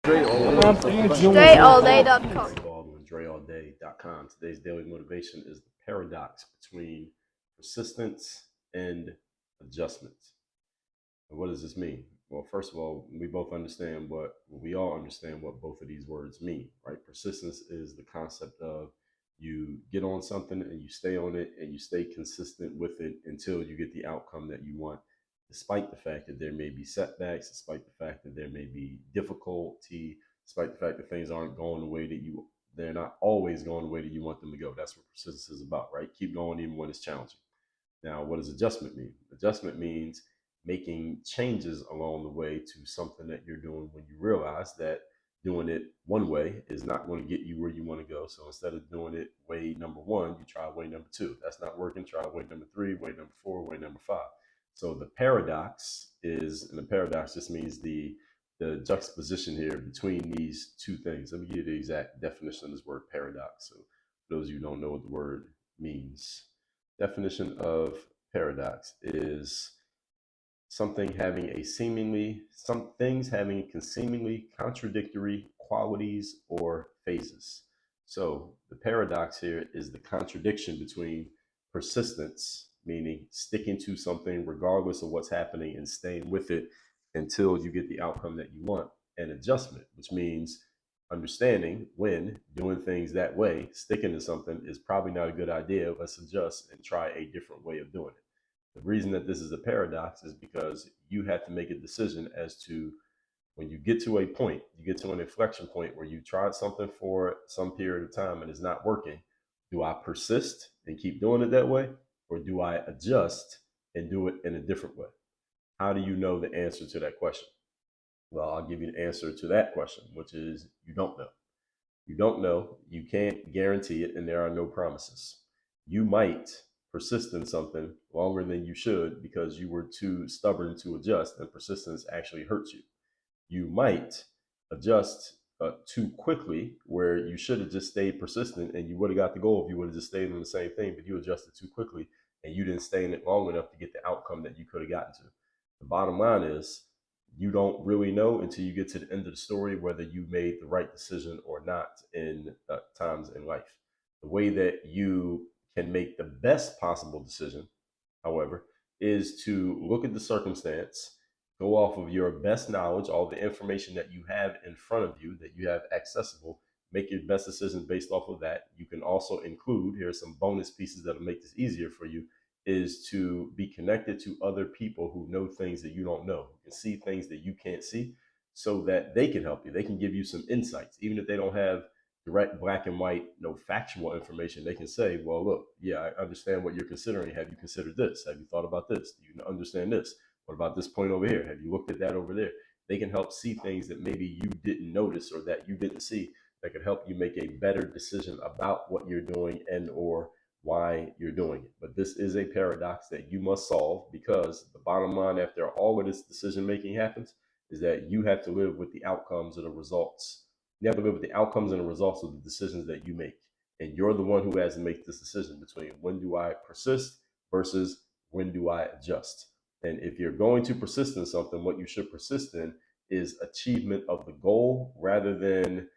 DreAllDay.com. Dre Baldwin, DreAllDay.com. Today's daily motivation is the paradox between persistence and adjustment. And what does this mean? Well, first of all, we all understand what both of these words mean, right? Persistence is the concept of you get on something and you stay on it and you stay consistent with it until you get the outcome that you want, despite the fact that there may be setbacks, despite the fact that there may be difficulty, despite the fact that things aren't going the way that they're not always going the way that you want them to go. That's what persistence is about, right? Keep going even when it's challenging. Now, what does adjustment mean? Adjustment means making changes along the way to something that you're doing when you realize that doing it one way is not going to get you where you want to go. So instead of doing it way number one, you try way number two. That's not working. Try way number three, way number four, way number five. So the paradox just means the juxtaposition here between these two things. Let me give you the exact definition of this word paradox. So for those of you who don't know what the word means, definition of paradox is some things having seemingly contradictory qualities or phases. So the paradox here is the contradiction between persistence, meaning sticking to something regardless of what's happening and staying with it until you get the outcome that you want, and adjustment, which means understanding when doing things that way, sticking to something is probably not a good idea. Let's adjust and try a different way of doing it. The reason that this is a paradox is because you have to make a decision as to when you get to an inflection point where you tried something for some period of time and it's not working. Do I persist and keep doing it that way? Or do I adjust and do it in a different way? How do you know the answer to that question? Well, I'll give you the answer to that question, which is you don't know. You don't know, you can't guarantee it, and there are no promises. You might persist in something longer than you should because you were too stubborn to adjust, and persistence actually hurts you. You might adjust too quickly where you should have just stayed persistent and you would have got the goal if you would have just stayed in the same thing, but you adjusted too quickly and you didn't stay in it long enough to get the outcome that you could have gotten to. The bottom line is you don't really know until you get to the end of the story whether you made the right decision or not in times in life. The way that you can make the best possible decision, however, is to look at the circumstance, go off of your best knowledge, all the information that you have in front of you, that you have accessible, make your best decisions based off of that. You can also include, here are some bonus pieces that'll make this easier for you, is to be connected to other people who know things that you don't know, who can see things that you can't see, so that they can help you. They can give you some insights, even if they don't have direct black and white, factual information. They can say, well, look, yeah, I understand what you're considering. Have you considered this? Have you thought about this? Do you understand this? What about this point over here? Have you looked at that over there? They can help see things that maybe you didn't notice or that you didn't see, that could help you make a better decision about what you're doing and or why you're doing it. But this is a paradox that you must solve, because the bottom line after all of this decision making happens is that you have to live with the outcomes and the results. You have to live with the outcomes and the results of the decisions that you make. And you're the one who has to make this decision between when do I persist versus when do I adjust. And if you're going to persist in something, what you should persist in is achievement of the goal rather than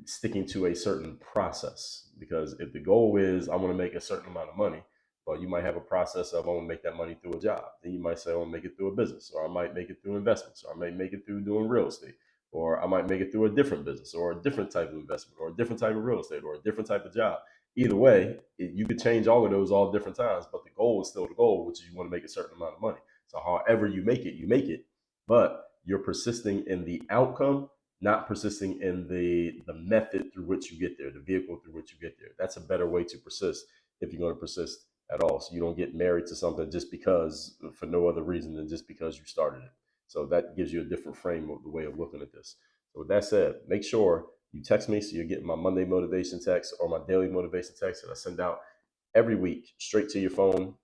sticking to a certain process. Because if the goal is I want to make a certain amount of money, well, you might have a process of I want to make that money through a job. Then you might say I want to make it through a business, or I might make it through investments, or I might make it through doing real estate, or I might make it through a different business, or a different type of investment, or a different type of real estate, or a different type of job. Either way, you could change all of those all different times, but the goal is still the goal, which is you want to make a certain amount of money. So however you make it, but you're persisting in the outcome, not persisting in the method through which you get there, the vehicle through which you get there. That's a better way to persist if you're going to persist at all. So you don't get married to something just because, for no other reason than just because you started it. So that gives you a different frame of the way of looking at this. So with that said, make sure you text me so you're getting my Monday motivation text or my daily motivation text that I send out every week straight to your phone.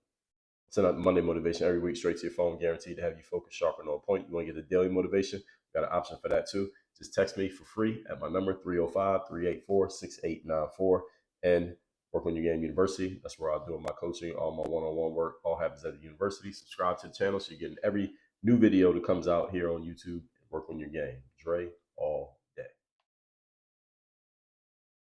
Send out Monday motivation every week straight to your phone, guaranteed to have you focused, sharp, and on point. You want to get the daily motivation? Got an option for that too. Just text me for free at my number 305-384-6894 and work on your game university. That's where I'll do my coaching, all my one-on-one work, all happens at the university. Subscribe to the channel so you're getting every new video that comes out here on YouTube. Work on your game. Dre, all